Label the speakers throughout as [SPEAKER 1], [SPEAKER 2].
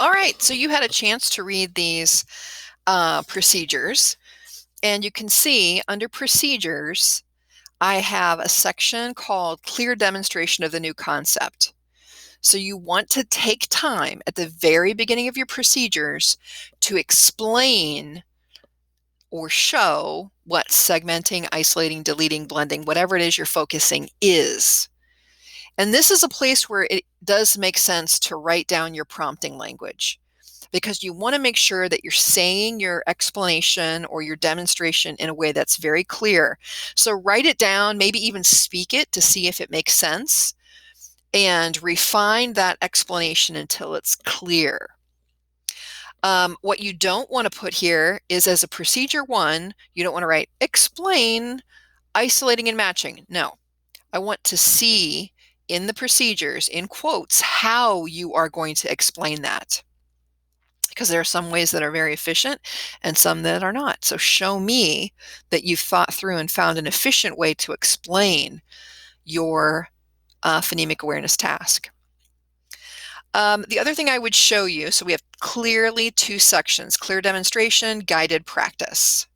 [SPEAKER 1] All right, so you had a chance to read these procedures, and you can see under procedures, I have a section called Clear Demonstration of the New Concept. So you want to take time at the very beginning of your procedures to explain or show what segmenting, isolating, deleting, blending, whatever it is you're focusing is. And this is a place where it does make sense to write down your prompting language, because you want to make sure that you're saying your explanation or your demonstration in a way that's very clear. So write it down, maybe even speak it to see if it makes sense, and refine that explanation until it's clear. What you don't want to put here is, as a procedure one, you don't want to write explain isolating and matching. No, I want to see in the procedures, in quotes, how you are going to explain that, because there are some ways that are very efficient and some that are not. So show me that you've thought through and found an efficient way to explain your phonemic awareness task. The other thing I would show you, so we have clearly two sections: clear demonstration, guided practice.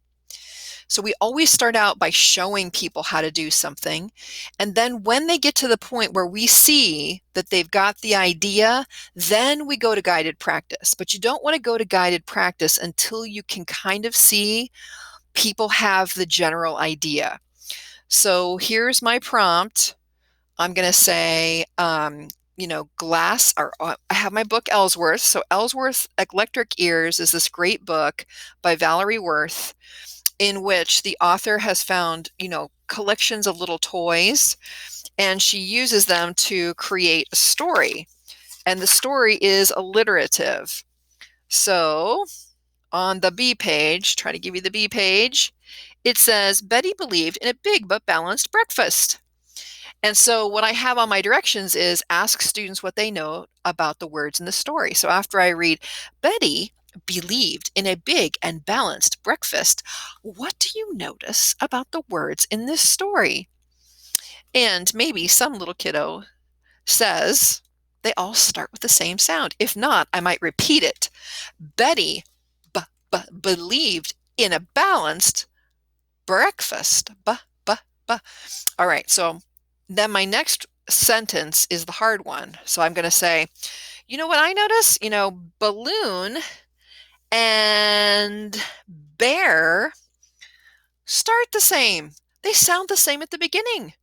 [SPEAKER 1] So we always start out by showing people how to do something. And then when they get to the point where we see that they've got the idea, then we go to guided practice. But you don't want to go to guided practice until you can kind of see people have the general idea. So here's my prompt. I'm going to say, glass, or I have my book Ellsworth. So Ellsworth Electric Ears is this great book by Valerie Worth, in which the author has found, collections of little toys, and she uses them to create a story. And the story is alliterative. So on the B page, try to give you the B page, it says, Betty believed in a big but balanced breakfast. And so what I have on my directions is ask students what they know about the words in the story. So after I read, Betty believed in a big and balanced breakfast, what do you notice about the words in this story? And maybe some little kiddo says they all start with the same sound. If not, I might repeat it. Betty believed in a balanced breakfast. All right, so then my next sentence is the hard one. So I'm going to say, you know what I notice? Balloon and bear start the same. They sound the same at the beginning.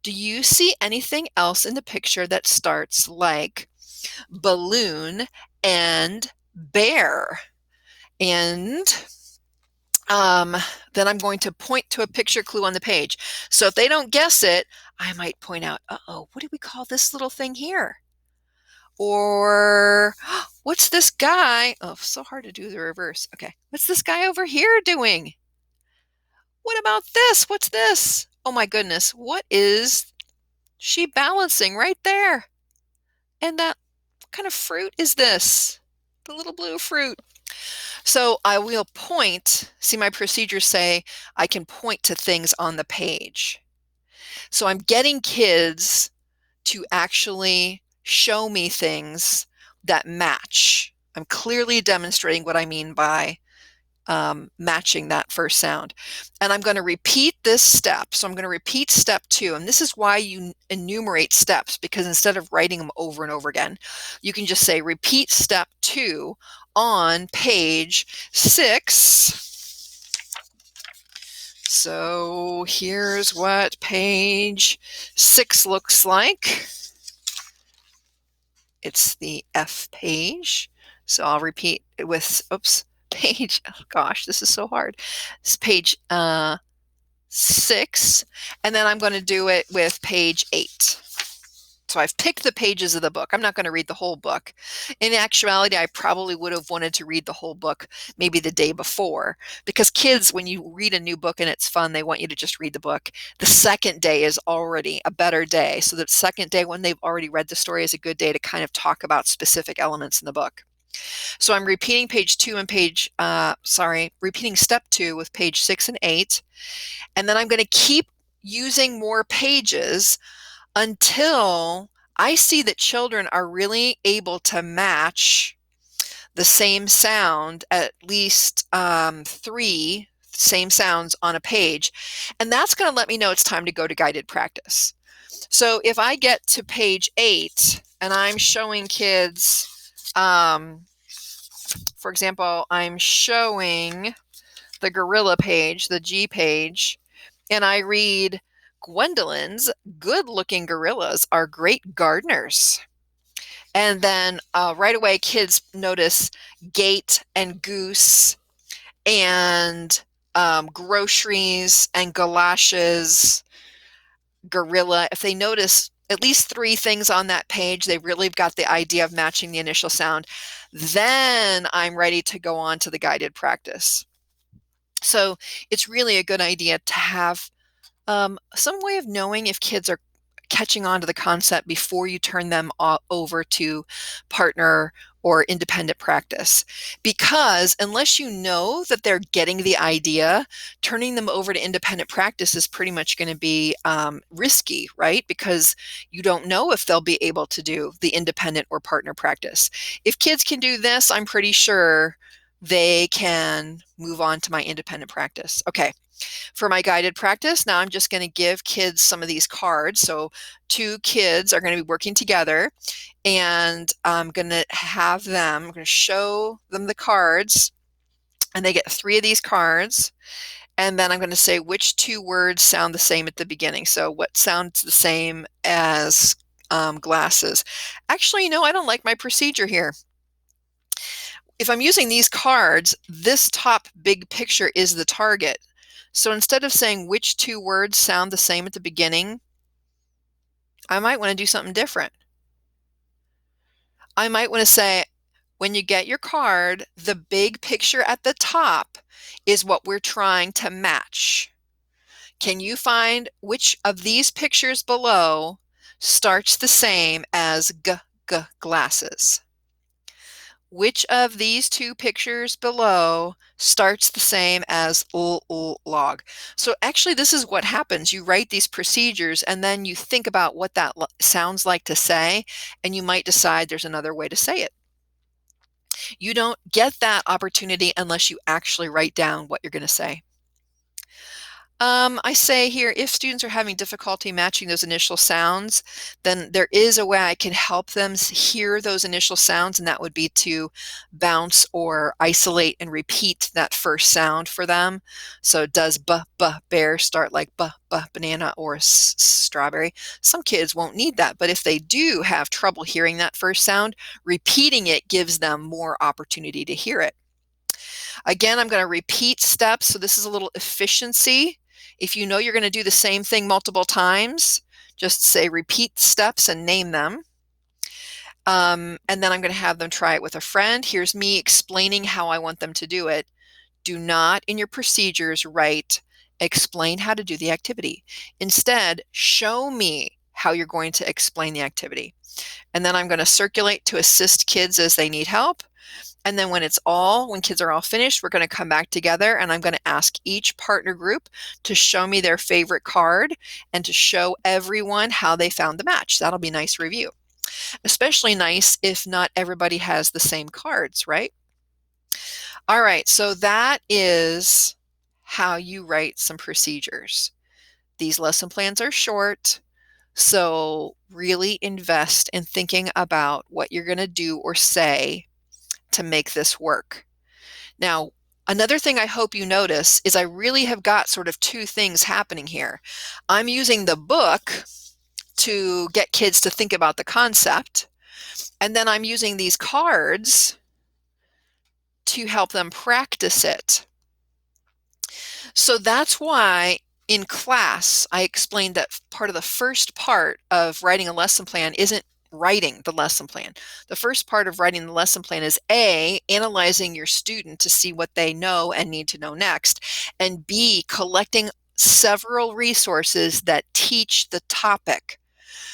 [SPEAKER 1] Do you see anything else in the picture that starts like balloon and bear? And then I'm going to point to a picture clue on the page. So if they don't guess it, I might point out, uh-oh, what do we call this little thing here? Or what's this guy? Oh, so hard to do the reverse. Okay. What's this guy over here doing? What about this? What's this? Oh my goodness. What is she balancing right there? And what kind of fruit is this? The little blue fruit. So I will point. See, my procedures say I can point to things on the page. So I'm getting kids to actually show me things that match. I'm clearly demonstrating what I mean by matching that first sound. And I'm going to repeat this step. So I'm going to repeat step 2. And this is why you enumerate steps, because instead of writing them over and over again, you can just say repeat step 2 on page 6. So here's what page 6 looks like. It's the F page. So I'll repeat it with, page, oh gosh, this is so hard. It's page 6, and then I'm going to do it with page 8. So I've picked the pages of the book. I'm not going to read the whole book. In actuality, I probably would have wanted to read the whole book maybe the day before, because kids, when you read a new book and it's fun, they want you to just read the book. The second day is already a better day. So the second day, when they've already read the story, is a good day to kind of talk about specific elements in the book. So I'm repeating page 2 and repeating step 2 with page 6 and 8. And then I'm going to keep using more pages until I see that children are really able to match the same sound, at least 3 same sounds on a page, and that's going to let me know it's time to go to guided practice. So if I get to page 8 and I'm showing kids, for example, I'm showing the gorilla page, the G page, and I read, Gwendolyn's good-looking gorillas are great gardeners. And then right away, kids notice gate and goose and groceries and galoshes, gorilla. If they notice at least 3 things on that page, they really have got the idea of matching the initial sound. Then I'm ready to go on to the guided practice. So it's really a good idea to have some way of knowing if kids are catching on to the concept before you turn them over to partner or independent practice. Because unless you know that they're getting the idea, turning them over to independent practice is pretty much going to be risky, right? Because you don't know if they'll be able to do the independent or partner practice. If kids can do this, I'm pretty sure they can move on to my independent practice. Okay. For my guided practice, now I'm just going to give kids some of these cards. So 2 kids are going to be working together, and I'm going to show them the cards, and they get 3 of these cards. And then I'm going to say which 2 words sound the same at the beginning. So what sounds the same as glasses? Actually, no, I don't like my procedure here. If I'm using these cards, this top big picture is the target. So instead of saying which 2 words sound the same at the beginning, I might want to do something different. I might want to say, when you get your card, the big picture at the top is what we're trying to match. Can you find which of these pictures below starts the same as glasses? Which of these 2 pictures below starts the same as log? So actually, this is what happens. You write these procedures, and then you think about what that sounds like to say, and you might decide there's another way to say it. You don't get that opportunity unless you actually write down what you're going to say. I say here, if students are having difficulty matching those initial sounds, then there is a way I can help them hear those initial sounds, and that would be to bounce or isolate and repeat that first sound for them. So does bear start like banana or strawberry? Some kids won't need that, but if they do have trouble hearing that first sound, repeating it gives them more opportunity to hear it. Again, I'm going to repeat steps. So this is a little efficiency. If you know you're going to do the same thing multiple times, just say repeat steps and name them. And then I'm going to have them try it with a friend. Here's me explaining how I want them to do it. Do not in your procedures write, explain how to do the activity. Instead, show me how you're going to explain the activity. And then I'm going to circulate to assist kids as they need help. And then when kids are all finished, we're going to come back together, and I'm going to ask each partner group to show me their favorite card and to show everyone how they found the match. That'll be a nice review. Especially nice if not everybody has the same cards, right? All right, so that is how you write some procedures. These lesson plans are short, so really invest in thinking about what you're going to do or say to make this work. Now, another thing I hope you notice is I really have got sort of 2 things happening here. I'm using the book to get kids to think about the concept, and then I'm using these cards to help them practice it. So that's why in class, I explained that part of the first part of writing a lesson plan isn't writing the lesson plan. The first part of writing the lesson plan is A, analyzing your student to see what they know and need to know next, and B, collecting several resources that teach the topic.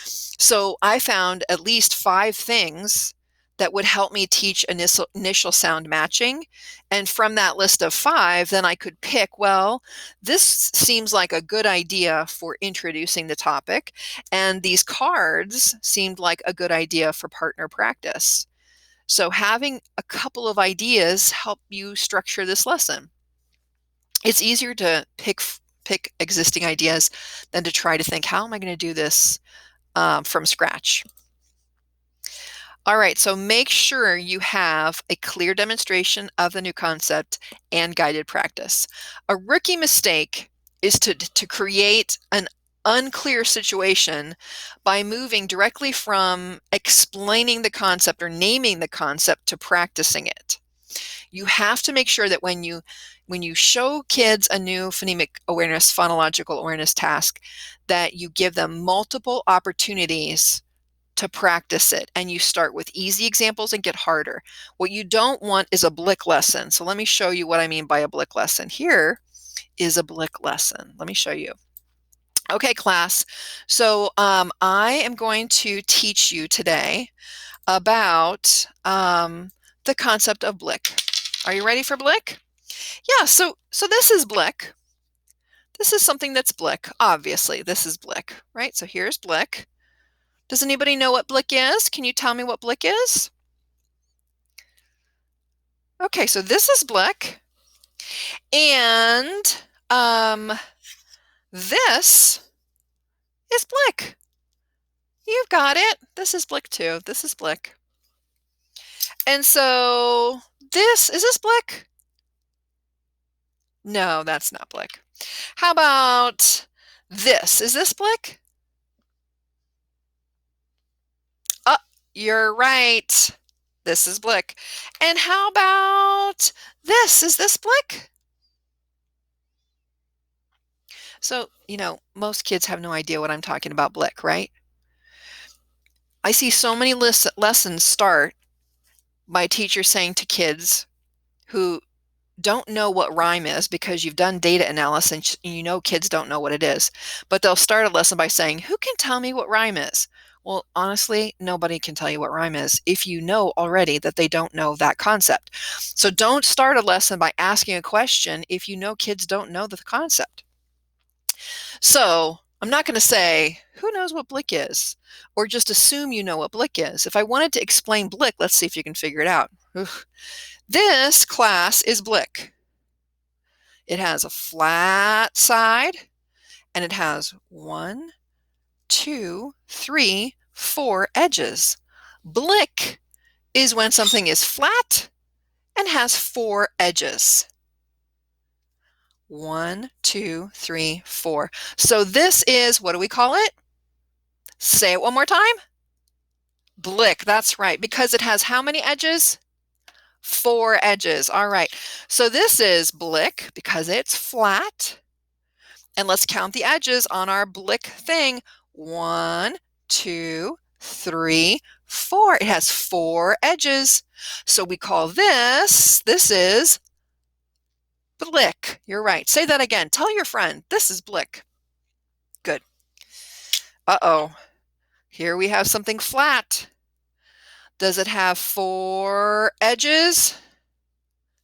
[SPEAKER 1] So I found at least 5 things that would help me teach initial sound matching. And from that list of 5, then I could pick, well, this seems like a good idea for introducing the topic. And these cards seemed like a good idea for partner practice. So having a couple of ideas help you structure this lesson. It's easier to pick existing ideas than to try to think, how am I going to do this from scratch? All right, so make sure you have a clear demonstration of the new concept and guided practice. A rookie mistake is to create an unclear situation by moving directly from explaining the concept or naming the concept to practicing it. You have to make sure that when you show kids a new phonemic awareness, phonological awareness task, that you give them multiple opportunities to practice it, and you start with easy examples and get harder. What you don't want is a Blick lesson. So let me show you what I mean by a Blick lesson. Here is a Blick lesson. Let me show you. Okay, class. So I am going to teach you today about the concept of Blick. Are you ready for Blick? Yeah, so this is Blick. This is something that's Blick. Obviously, this is Blick, right? So here's Blick. Does anybody know what Blick is? Can you tell me what Blick is? Okay, so this is Blick. And this is Blick. You've got it. This is Blick too. This is Blick. And so is this Blick? No, that's not Blick. How about this? Is this Blick? Oh, you're right. This is Blick. And how about this? Is this Blick? So, most kids have no idea what I'm talking about Blick, right? I see so many lessons start by teachers saying to kids who don't know what rhyme is, because you've done data analysis and kids don't know what it is, but they'll start a lesson by saying, who can tell me what rhyme is? Well, honestly, nobody can tell you what rhyme is if you know already that they don't know that concept. So don't start a lesson by asking a question if you know kids don't know the concept. So I'm not going to say, who knows what Blick is? Or just assume you know what Blick is. If I wanted to explain Blick, let's see if you can figure it out. This class is Blick. It has a flat side, and it has 1, 2, 3, 4 edges. Blick is when something is flat and has 4 edges. 1, 2, 3, 4. So this is, what do we call it? Say it one more time. Blick, that's right, because it has how many edges? 4 edges. All right. So this is Blick because it's flat. And let's count the edges on our Blick thing. 1, 2, 3, 4. It has 4 edges. So we call this is Blick. You're right. Say that again. Tell your friend, this is Blick. Good. Uh-oh. Here we have something flat. Does it have 4 edges?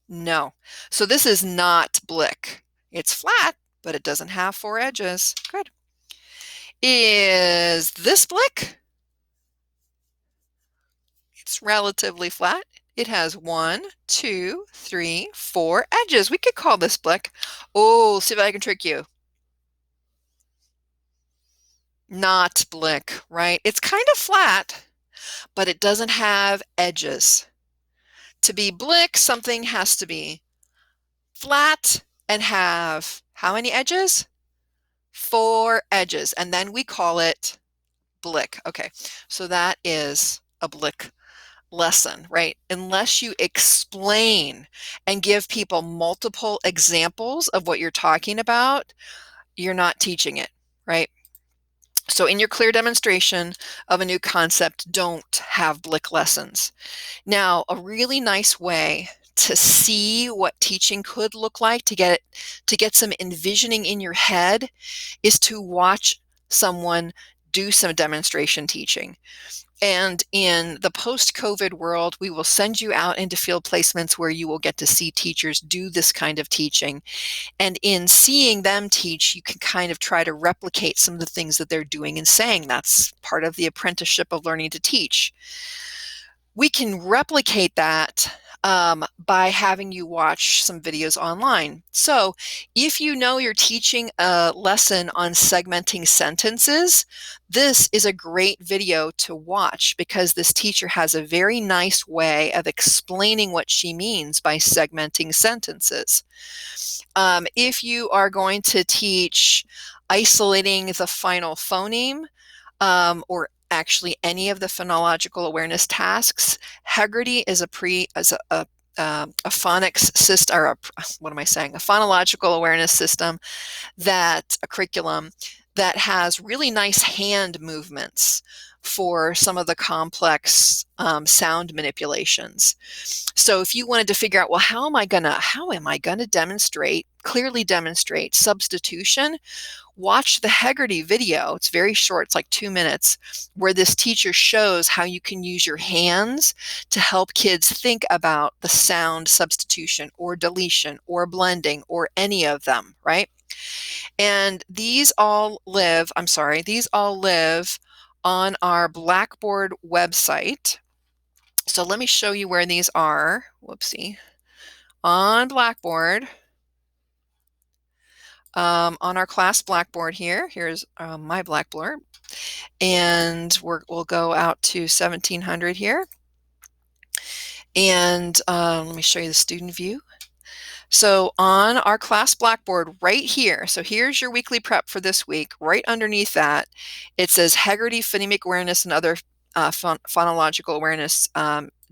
[SPEAKER 1] No. So this is not Blick. It's flat, but it doesn't have 4 edges. Good. Is this Blick? It's relatively flat. It has 1, 2, 3, 4 edges. We could call this Blick. Oh, see if I can trick you. Not Blick, right? It's kind of flat, but it doesn't have edges. To be Blick, something has to be flat and have how many edges? 4 edges, and then we call it Blick. Okay, so that is a Blick lesson, right? Unless you explain and give people multiple examples of what you're talking about, you're not teaching it, right? So in your clear demonstration of a new concept, don't have Blick lessons. Now, a really nice way to see what teaching could look like, to get some envisioning in your head, is to watch someone do some demonstration teaching. And in the post-COVID world, we will send you out into field placements where you will get to see teachers do this kind of teaching. And in seeing them teach, you can kind of try to replicate some of the things that they're doing and saying. That's part of the apprenticeship of learning to teach. We can replicate that by having you watch some videos online. So if you know you're teaching a lesson on segmenting sentences, this is a great video to watch because this teacher has a very nice way of explaining what she means by segmenting sentences. If you are going to teach isolating the final phoneme, or actually any of the phonological awareness tasks, Heggerty is a phonics system, or a phonological awareness system, that a curriculum that has really nice hand movements for some of the complex sound manipulations. So if you wanted to figure out, well, how am I gonna clearly demonstrate substitution? Watch the Heggerty video. It's very short, it's like 2 minutes, where this teacher shows how you can use your hands to help kids think about the sound substitution or deletion or blending or any of them, right? And these all live on our Blackboard website. So let me show you where these are. Whoopsie. On Blackboard, on our class Blackboard here. Here's my Blackboard. And we'll go out to 1700 here. And let me show you the student view. So on our class Blackboard right here, so here's your weekly prep for this week. Right underneath that, it says Heggerty Phonemic Awareness and other phonological awareness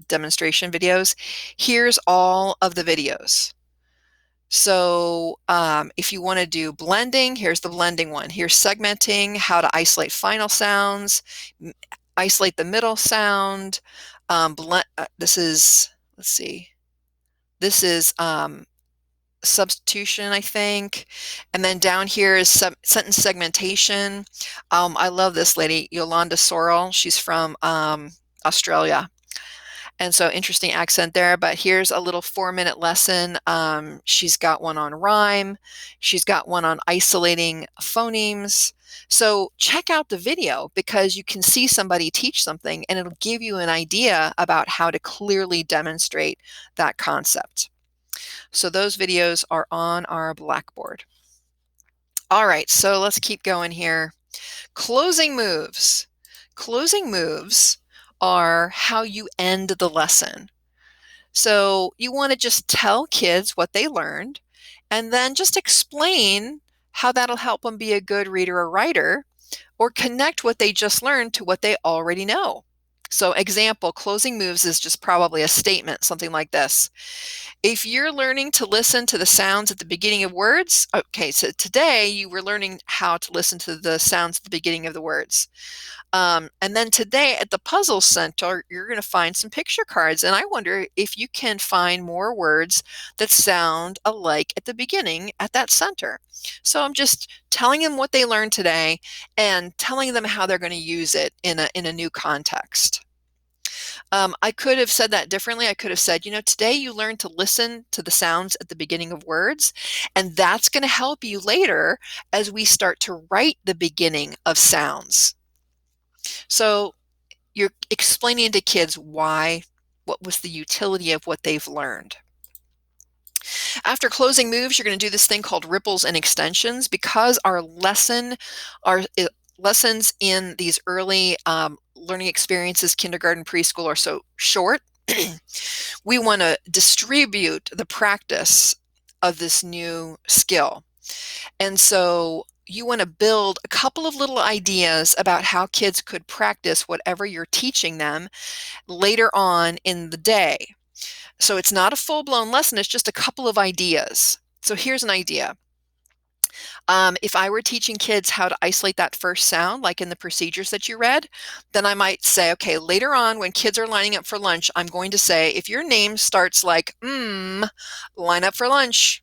[SPEAKER 1] demonstration videos. Here's all of the videos. So if you want to do blending, here's the blending one. Here's segmenting, how to isolate final sounds, isolate the middle sound. This is, let's see, this is substitution, I think. And then down here is sentence segmentation. I love this lady, Yolanda Sorrell. She's from Australia. And so interesting accent there, but here's a little 4-minute lesson. She's got one on rhyme. She's got one on isolating phonemes. So check out the video because you can see somebody teach something and it'll give you an idea about how to clearly demonstrate that concept. So those videos are on our Blackboard. All right, so let's keep going here. Closing moves. Closing moves are how you end the lesson. So you want to just tell kids what they learned and then just explain how that'll help them be a good reader or writer, or connect what they just learned to what they already know. So example, closing moves is just probably a statement, something like this. If you're learning to listen to the sounds at the beginning of words, okay, so today you were learning how to listen to the sounds at the beginning of the words. And then today at the Puzzle Center, you're going to find some picture cards. And I wonder if you can find more words that sound alike at the beginning at that center. So I'm just telling them what they learned today and telling them how they're going to use it in a new context. I could have said that differently. I could have said, today you learned to listen to the sounds at the beginning of words, and that's going to help you later as we start to write the beginning of sounds. So you're explaining to kids what was the utility of what they've learned. After closing moves, you're going to do this thing called ripples and extensions. Because our lessons in these early learning experiences, kindergarten, preschool, are so short, we want to distribute the practice of this new skill. And so you want to build a couple of little ideas about how kids could practice whatever you're teaching them later on in the day. So it's not a full-blown lesson, it's just a couple of ideas. So here's an idea. If I were teaching kids how to isolate that first sound, like in the procedures that you read, then I might say, okay, later on when kids are lining up for lunch, I'm going to say, if your name starts like, line up for lunch.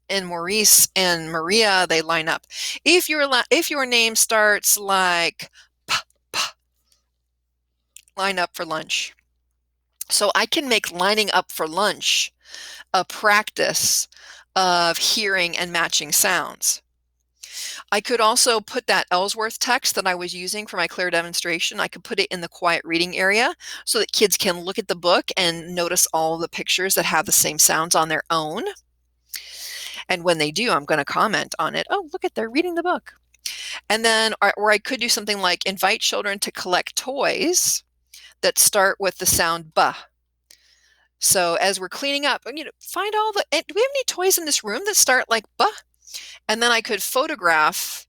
[SPEAKER 1] And Maurice and Maria, they line up. If your name starts like p, p, line up for lunch. So I can make lining up for lunch a practice of hearing and matching sounds. I could also put that Ellsworth text that I was using for my clear demonstration, I could put it in the quiet reading area so that kids can look at the book and notice all the pictures that have the same sounds on their own. And when they do, I'm going to comment on it. Oh, look at, they're reading the book. And then, or I could do something like invite children to collect toys that start with the sound "buh." So as we're cleaning up, find all the, do we have any toys in this room that start like "buh"? And then I could photograph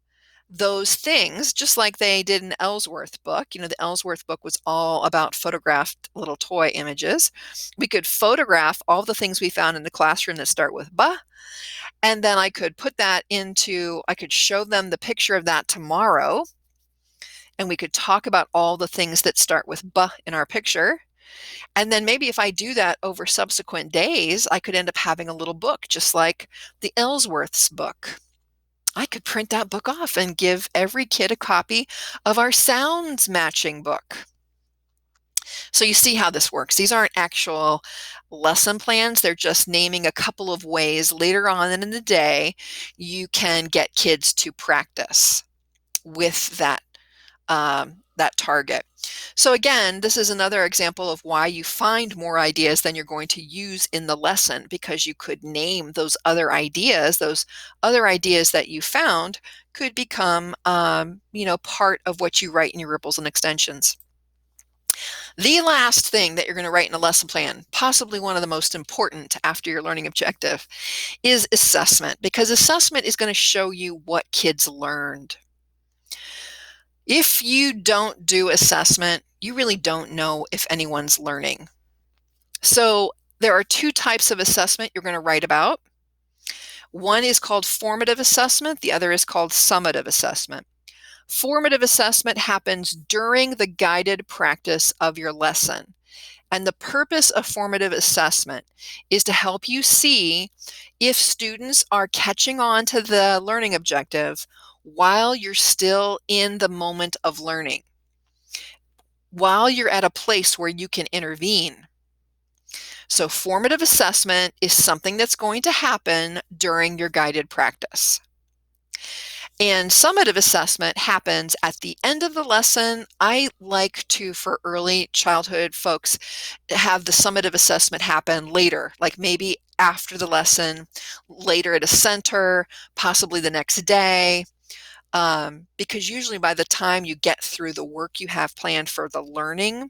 [SPEAKER 1] those things just like they did in the Ellsworth book. The Ellsworth book was all about photographed little toy images. We could photograph all the things we found in the classroom that start with "buh." And then I could put that I could show them the picture of that tomorrow. And we could talk about all the things that start with "buh" in our picture. And then maybe if I do that over subsequent days, I could end up having a little book, just like the Ellsworth's book. I could print that book off and give every kid a copy of our sounds matching book. So you see how this works. These aren't actual lesson plans. They're just naming a couple of ways later on in the day you can get kids to practice with that target. So again, this is another example of why you find more ideas than you're going to use in the lesson, because you could name those other ideas. Those other ideas that you found could become, part of what you write in your ripples and extensions. The last thing that you're going to write in a lesson plan, possibly one of the most important after your learning objective, is assessment, because assessment is going to show you what kids learned. If you don't do assessment, you really don't know if anyone's learning. So there are two types of assessment you're going to write about. One is called formative assessment. The other is called summative assessment. Formative assessment happens during the guided practice of your lesson. And the purpose of formative assessment is to help you see if students are catching on to the learning objective while you're still in the moment of learning, while you're at a place where you can intervene. So formative assessment is something that's going to happen during your guided practice. And summative assessment happens at the end of the lesson. I like to, for early childhood folks, have the summative assessment happen later, like maybe after the lesson, later at a center, possibly the next day, because usually by the time you get through the work you have planned for the learning,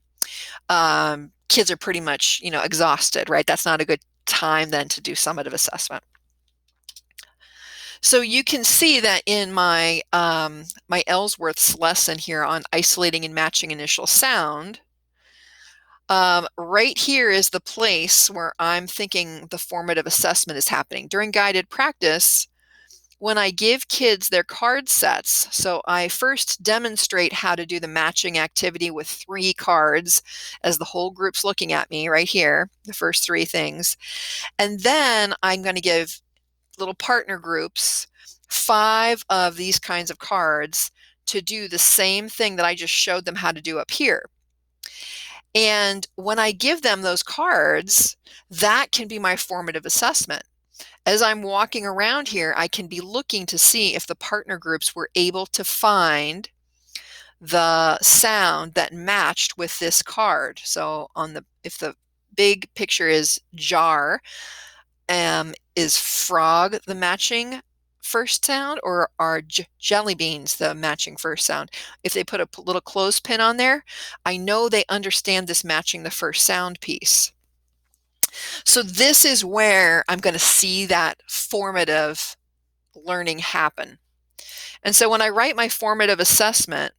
[SPEAKER 1] kids are pretty much, exhausted, right? That's not a good time then to do summative assessment. So you can see that in my my Ellsworth's lesson here on isolating and matching initial sound, right here is the place where I'm thinking the formative assessment is happening. During guided practice, when I give kids their card sets, so I first demonstrate how to do the matching activity with 3 cards as the whole group's looking at me right here, the first 3 things. And then I'm going to give little partner groups 5 of these kinds of cards to do the same thing that I just showed them how to do up here. And when I give them those cards, that can be my formative assessment. As I'm walking around here, I can be looking to see if the partner groups were able to find the sound that matched with this card. So if the big picture is jar, is frog the matching first sound, or are jelly beans the matching first sound? If they put a little clothespin on there, I know they understand this matching the first sound piece. So this is where I'm going to see that formative learning happen. And so when I write my formative assessment,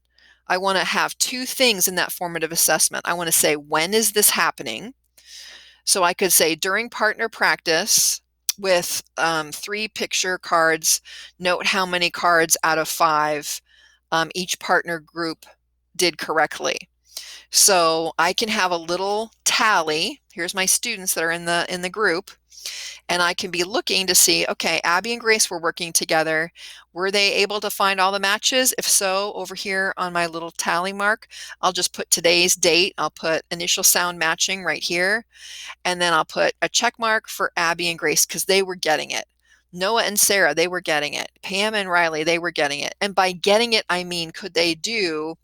[SPEAKER 1] I want to have 2 things in that formative assessment. I want to say, when is this happening? So I could say during partner practice with 3 picture cards, note how many cards out of 5 each partner group did correctly. So I can have a little tally. Here's my students that are in the group, and I can be looking to see, okay, Abby and Grace were working together. Were they able to find all the matches? If so, over here on my little tally mark, I'll just put today's date. I'll put initial sound matching right here. And then I'll put a check mark for Abby and Grace because they were getting it. Noah and Sarah, they were getting it. Pam and Riley, they were getting it. And by getting it, I mean, could they do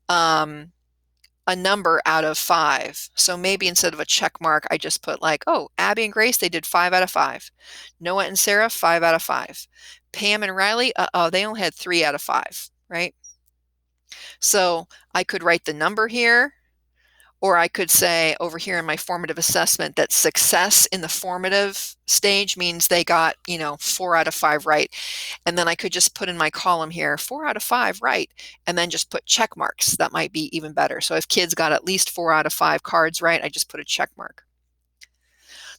[SPEAKER 1] a number out of 5? So maybe instead of a check mark, I just put like, oh, Abby and Grace, they did 5 out of 5. Noah and Sarah, 5 out of 5. Pam and Riley, they only had 3 out of 5, right? So I could write the number here, or I could say over here in my formative assessment that success in the formative stage means they got, 4 out of 5 right. And then I could just put in my column here, 4 out of 5 right, and then just put check marks. That might be even better. So if kids got at least 4 out of 5 cards right, I just put a check mark.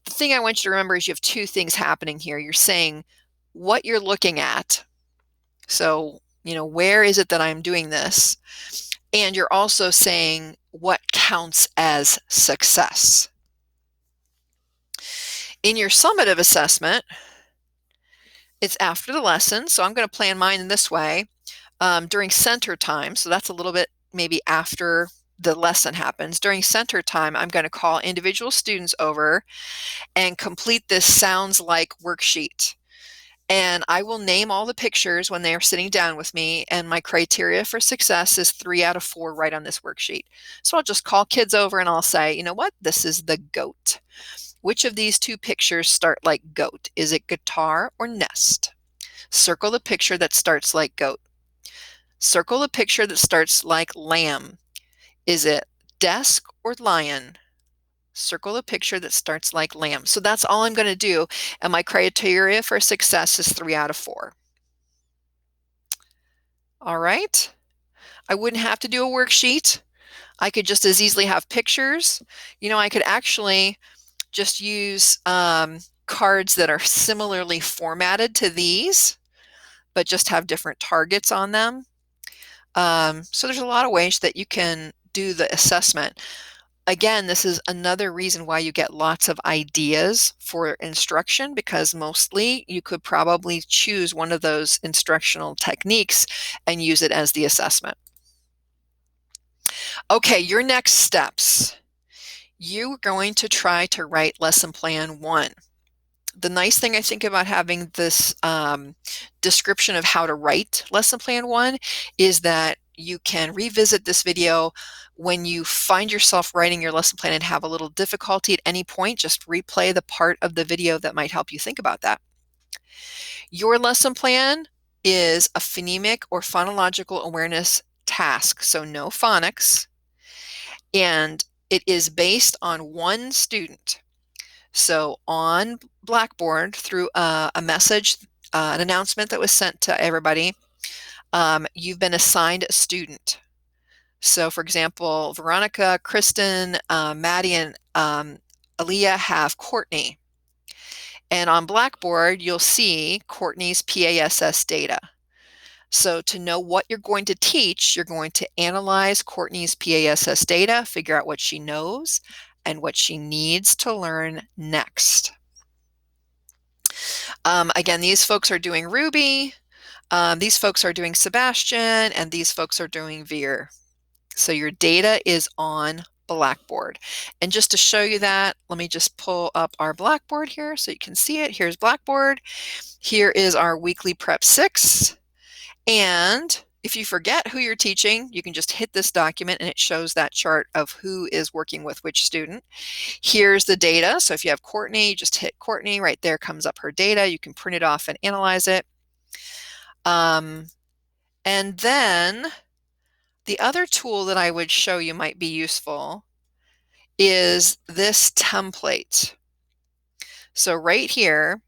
[SPEAKER 1] The thing I want you to remember is you have 2 things happening here. You're saying what you're looking at. So, where is it that I'm doing this? And you're also saying what counts as success. In your summative assessment, it's after the lesson. So I'm going to plan mine in this way during center time. So that's a little bit maybe after the lesson happens. During center time, I'm going to call individual students over and complete this sounds like worksheet. And I will name all the pictures when they are sitting down with me. And my criteria for success is 3 out of 4 right on this worksheet. So I'll just call kids over and I'll say, you know what? This is the goat. Which of these 2 pictures start like goat? Is it guitar or nest? Circle the picture that starts like goat. Circle the picture that starts like lamb. Is it desk or lion? Circle the picture that starts like lamb. So that's all I'm going to do. And my criteria for success is 3 out of 4. All right. I wouldn't have to do a worksheet. I could just as easily have pictures. I could actually just use cards that are similarly formatted to these, but just have different targets on them. So there's a lot of ways that you can do the assessment. Again, this is another reason why you get lots of ideas for instruction, because mostly you could probably choose one of those instructional techniques and use it as the assessment. Okay, your next steps. You're going to try to write lesson plan 1. The nice thing I think about having this description of how to write lesson plan 1 is that you can revisit this video when you find yourself writing your lesson plan and have a little difficulty at any point. Just replay the part of the video that might help you think about that. Your lesson plan is a phonemic or phonological awareness task, so no phonics, and it is based on one student. So on Blackboard, through a message, an announcement that was sent to everybody, you've been assigned a student. So for example, Veronica, Kristen, Maddie, and Aaliyah have Courtney. And on Blackboard, you'll see Courtney's PASS data. So to know what you're going to teach, you're going to analyze Courtney's PASS data, figure out what she knows and what she needs to learn next. Again, these folks are doing Ruby, these folks are doing Sebastian, and these folks are doing Veer. So your data is on Blackboard. And just to show you that, let me just pull up our Blackboard here so you can see it. Here's Blackboard. Here is our weekly Prep 6. And if you forget who you're teaching, you can just hit this document and it shows that chart of who is working with which student. Here's the data. So if you have Courtney, just hit Courtney. Right there comes up her data. You can print it off and analyze it. And then the other tool that I would show you might be useful is this template. So right here,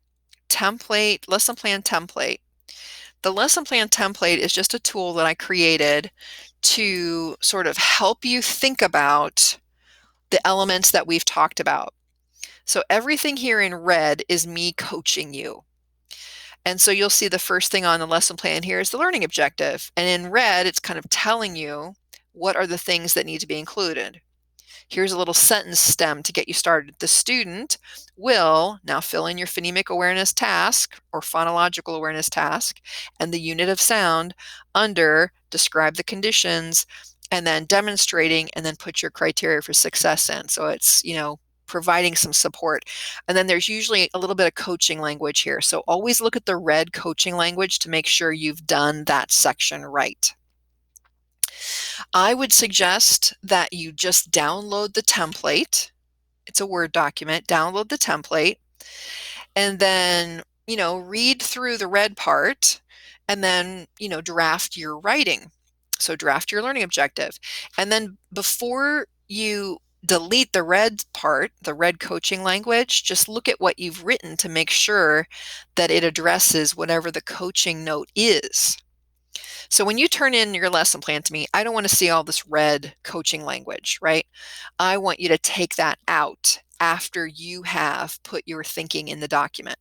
[SPEAKER 1] template, lesson plan template. The lesson plan template is just a tool that I created to sort of help you think about the elements that we've talked about. So everything here in red is me coaching you. And so you'll see the first thing on the lesson plan here is the learning objective. And in red, it's kind of telling you what are the things that need to be included. Here's a little sentence stem to get you started. The student will now fill in your phonemic awareness task or phonological awareness task and the unit of sound under describe the conditions and then demonstrating and then put your criteria for success in. So it's, providing some support. And then there's usually a little bit of coaching language here. So always look at the red coaching language to make sure you've done that section right. I would suggest that you just download the template. It's a Word document. Download the template and then, read through the red part and then, draft your writing. So draft your learning objective. And then before you delete the red part, the red coaching language, just look at what you've written to make sure that it addresses whatever the coaching note is. So when you turn in your lesson plan to me, I don't want to see all this red coaching language, right? I want you to take that out after you have put your thinking in the document.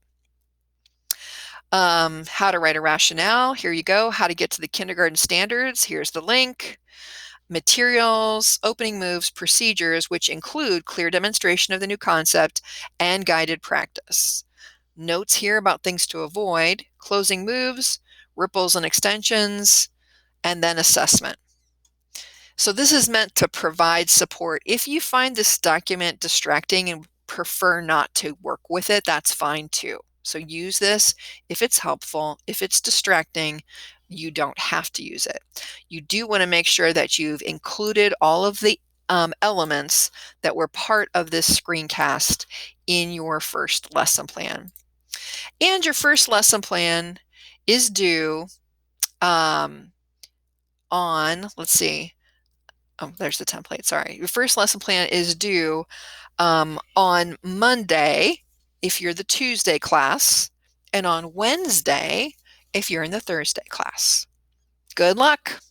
[SPEAKER 1] How to write a rationale. Here you go. How to get to the kindergarten standards. Here's the link. Materials, opening moves, procedures, which include clear demonstration of the new concept and guided practice. Notes here about things to avoid, closing moves, ripples and extensions, and then assessment. So this is meant to provide support. If you find this document distracting and prefer not to work with it, that's fine too. So use this if it's helpful. If it's distracting, you don't have to use it. You do want to make sure that you've included all of the elements that were part of this screencast in your first lesson plan. And your first lesson plan is due on, let's see, oh, there's the template, sorry. Your first lesson plan is due on Monday if you're the Tuesday class, and on Wednesday if you're in the Thursday class. Good luck.